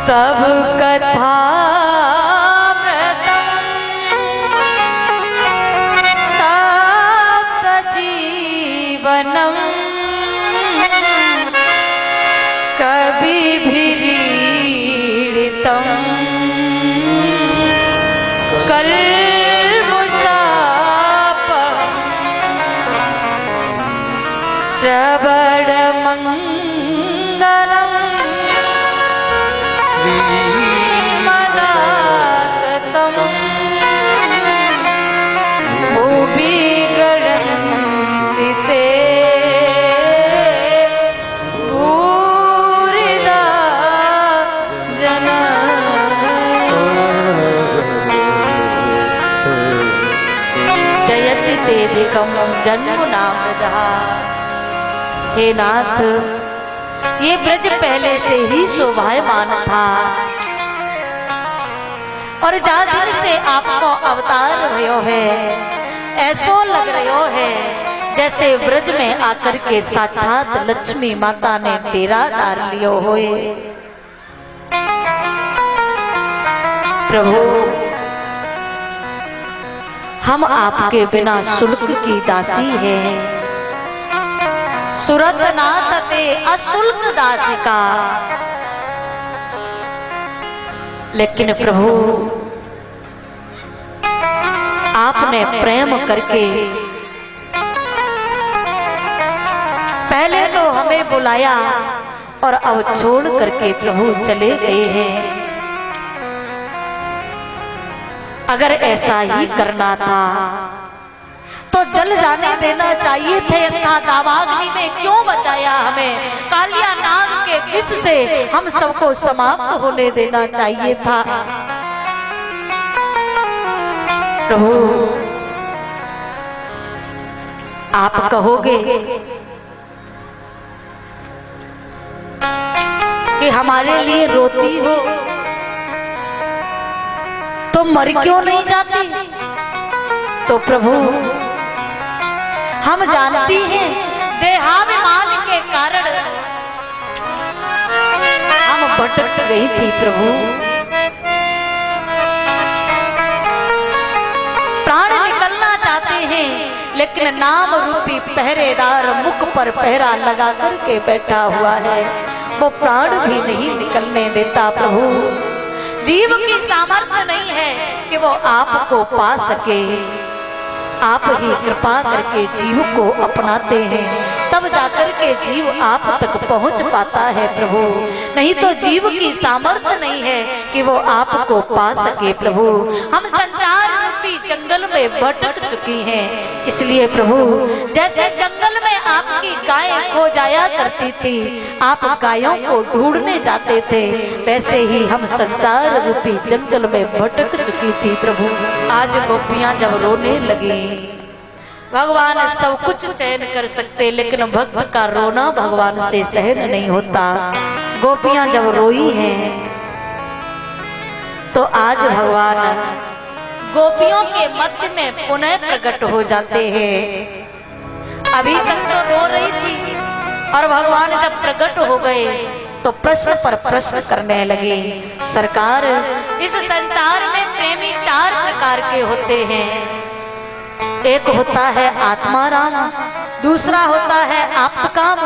तब कथा जीवनम कभी भीड़ितम कल्मुषापम श्रवणमंगलम श्रीमदाततम भुवि गणन्ति भूरिदा जना। जयति तेधिकम जन्मनामृतः। हे नाथ, ये ब्रज पहले से ही शोभायमान था और जा दिन से आपको अवतार रहो है, ऐसो लग रहो है जैसे ब्रज में आकर के साक्षात लक्ष्मी माता ने डेरा डाल लियो होए। प्रभु, हम आपके बिना शुल्क की दासी है, सुरत नाथ ते अशुल्क दासिका। लेकिन प्रभु, आपने प्रेम करके पहले तो हमें बुलाया और अब छोड़ करके प्रभु चले गए हैं। अगर ऐसा ही करना था तो जल जाने देना चाहिए थे। दावाग्नि में क्यों बचाया हमें? कालिया नाग के विष से हम सबको समाप्त होने देना चाहिए था। प्रभु, आप कहोगे कि हमारे लिए रोती हो तो मर क्यों नहीं जाती? तो प्रभु, हम जानती हैं देहाभिमान के कारण हम भटक गई थी। प्रभु, प्राण निकलना चाहते हैं लेकिन नाम रूपी पहरेदार मुख पर पहरा लगा करके बैठा हुआ है, वो प्राण भी नहीं निकलने देता। प्रभु, जीव की सामर्थ्य नहीं है कि वो आपको पा सके। आप ही कृपा करके जीव को अपनाते हैं, तब जाकर के जीव आप तक पहुंच पाता है। प्रभु, नहीं तो जीव की सामर्थ्य नहीं है कि वो आपको पा सके। प्रभु, हम संसार रूपी जंगल में भटक चुकी हैं। इसलिए प्रभु, जैसे जंगल में आपकी गाय खो जाया करती थी, आप गायों को ढूंढने जाते थे, वैसे ही हम संसार रूपी जंगल में भटक चुकी थी। प्रभु, आज गोपियां जब रोने लगी, भगवान सब कुछ सहन कर सकते लेकिन भक्त का रोना भगवान से सहन नहीं होता। गोपियां जब रोई हैं तो आज भगवान गोपियों के मध्य में पुनः प्रकट हो जाते हैं। अभी तक तो रो रही थी और भगवान जब प्रकट हो गए तो प्रश्न पर प्रश्न करने लगे। सरकार, इस संसार में प्रेमी 4 प्रकार के होते हैं। एक होता है आत्माराम, दूसरा होता है आप्तकाम,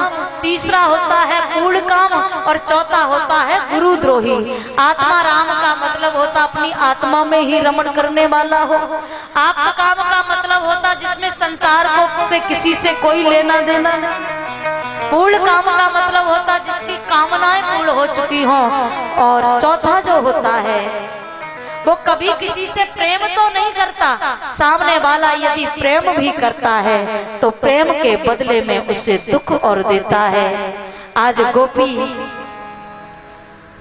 तीसरा होता है पूर्णकाम और चौथा होता है गुरुद्रोही। आत्माराम का मतलब होता अपनी आत्मा में ही रमण करने वाला हो। आप्तकाम का मतलब होता जिसमें संसार को से किसी से कोई लेना देना नहीं। पूर्ण काम का मतलब होता जिसकी कामनाएं पूर्ण हो चुकी हों। और चौथा जो होता है वो कभी किसी से प्रेम तो नहीं करता, सामने वाला यदि प्रेम भी करता है तो प्रेम के बदले में उसे दुख और देता है। आज गोपी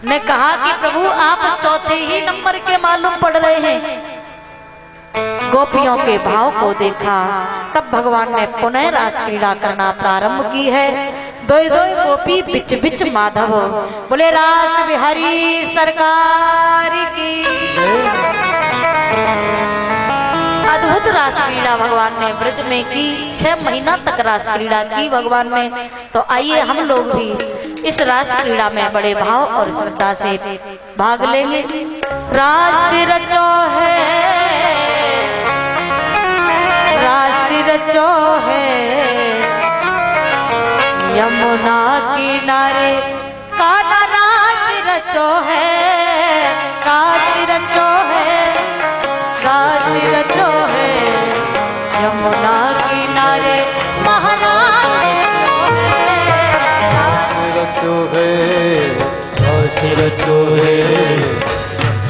ने कहा कि प्रभु, आप चौथे ही नंबर के मालूम पड़ रहे हैं। गोपियों के भाव को देखा, तब भगवान ने पुनः रास क्रीड़ा करना प्रारंभ की है। दोई दोई गोपी बिच बिच माधव, बोले रास बिहारी सरकार की। अद्भुत रास क्रीड़ा भगवान ने ब्रज में की, 6 महीना तक रास क्रीड़ा की भगवान ने। तो आइए हम लोग भी इस रास क्रीड़ा में बड़े भाव और श्रद्धा से भाग लेंगे। रास रचो है, रास रचो है यमुना किनारे, कान्हा रास रचो है, रास रचो है, रास रचो है यमुना किनारे, महाराज रचो है, रास रचो है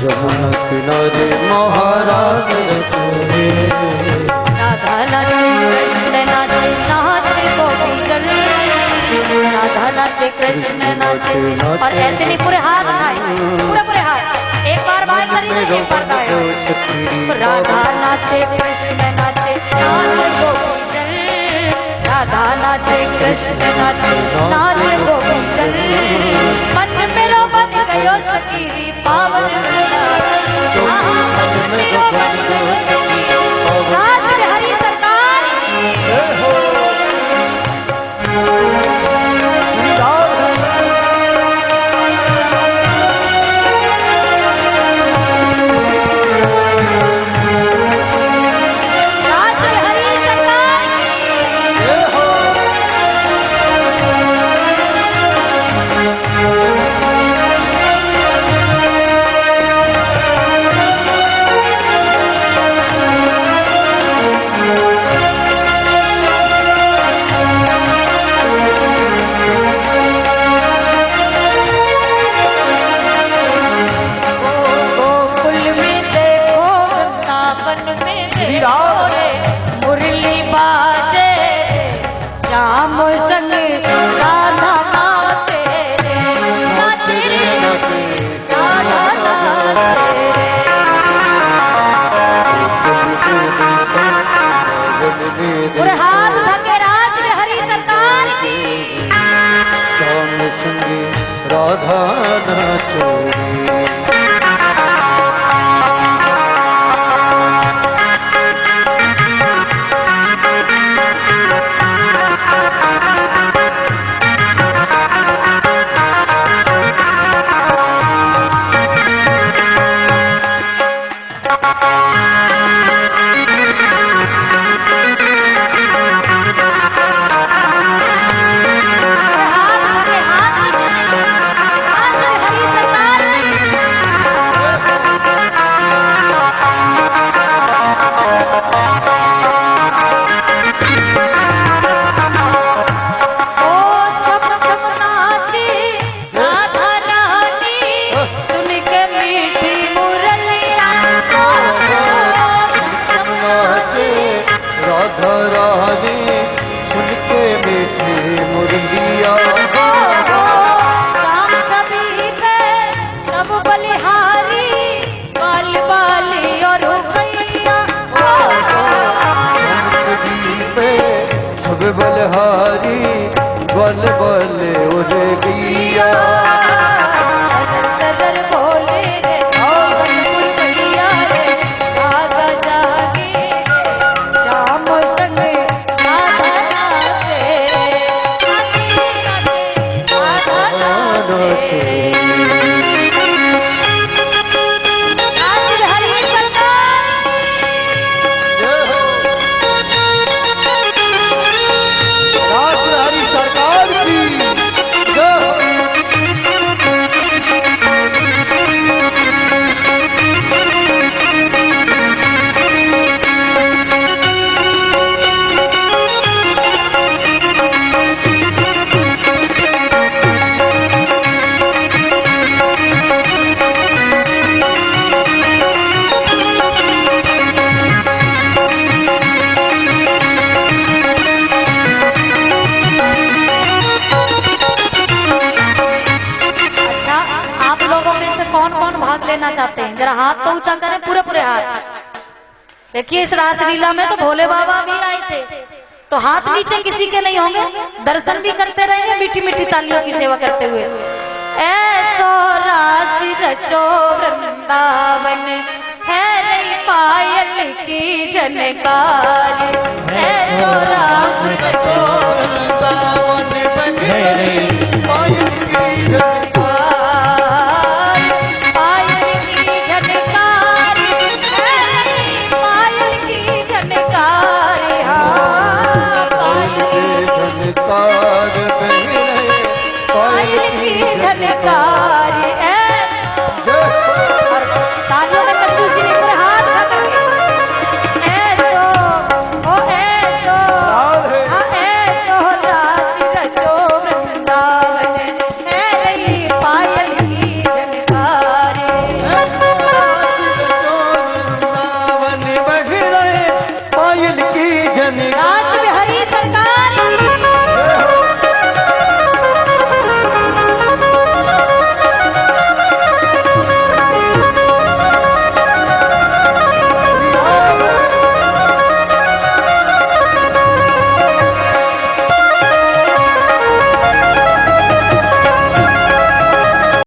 यमुना किनारे, महाराज रचो है। राधा नाचे कृष्ण नाचे, नाचे गोपी जन, राधा नाचे कृष्ण नाचे। और ऐसे नहीं, पूरे हाथ उठाए, पूरे पूरे हाथ, एक बार बाय करिए, एक बार दाएं। राधा नाचे कृष्ण नाचे, नाचे गोपी जन, राधा नाचे कृष्ण नाचे, नाचे गोपी जन। मन मेरो बन गयो सखी पावन, मन मेरो बन गयो सखी। रास बिहारी सरकार मुरली बाजे, श्याम संग राधा नाचे रे, नाचे रे राधा नाचे रे। पूरे हाथ उठा के रास बिहारी सरकार की। श्याम संग राधा नाचो रे। बलहारी बल बल उड़ गया, सदर बोले रे बढ़िया रे, आगा जागे श्याम संग राधा नाचे, राधा नाचे। लेना चाहते हैं जरा हाथ तो ऊंचा करें, पूरे पूरे हाथ। देखिए इस रास लीला में तो भोले बाबा भी आए थे, तो हाथ नीचे किसी के नहीं होंगे, दर्शन भी करते रहेंगे मीठी मीठी तालियों की सेवा करते हुए। ऐसो रास रचो वृंदावन है रे पायल की झनकार है जो राम को वृंदावन बन गई